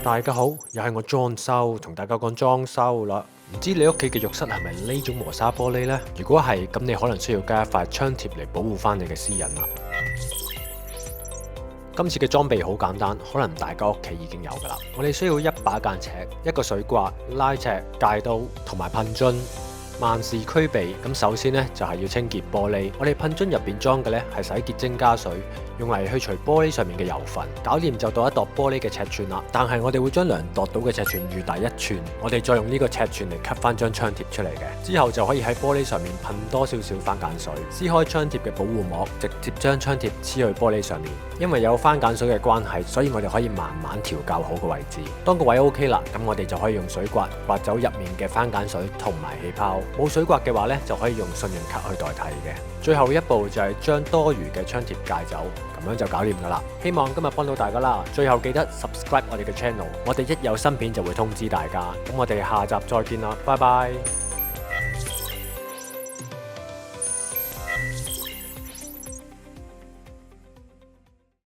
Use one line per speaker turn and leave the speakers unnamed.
大家好，又係我裝修，同大家講裝修啦。唔知你屋企嘅浴室係咪呢種磨砂玻璃呢？如果係，咁你可能需要加一塊窗貼嚟保護翻你嘅私隱啦。今次嘅裝備好簡單，可能大家屋企已經有㗎啦。我哋需要一把間尺、一個水刮、拉尺、戒刀同埋噴樽。萬事俱備，咁首先呢，就係要清潔玻璃。我哋噴樽入邊裝嘅呢係洗潔精加水，用嚟去除玻璃上面嘅油份。搞掂就度一度玻璃嘅尺寸啦。但係我哋會將量度到嘅尺寸預大1寸，我哋再用呢個尺寸嚟 cut 翻張窗貼出嚟嘅。之後就可以喺玻璃上面噴多少少番梘水，撕開窗貼嘅保護膜，直接將窗貼黐去玻璃上面。因為有番梘水嘅關係，所以我哋可以慢慢調校好個位置。當個位 OK 啦，咁我哋就可以用水刮刮走入面嘅番梘水同埋氣泡。冇水刮嘅話呢，就可以用信用卡去代替嘅。最後一步就係將多餘嘅窗貼戒走，咁樣就搞掂噶啦。希望今日幫到大家啦。最後記得 subscribe 我哋嘅 channel，我哋一有新片就會通知大家。咁我哋下集再見啦，拜拜。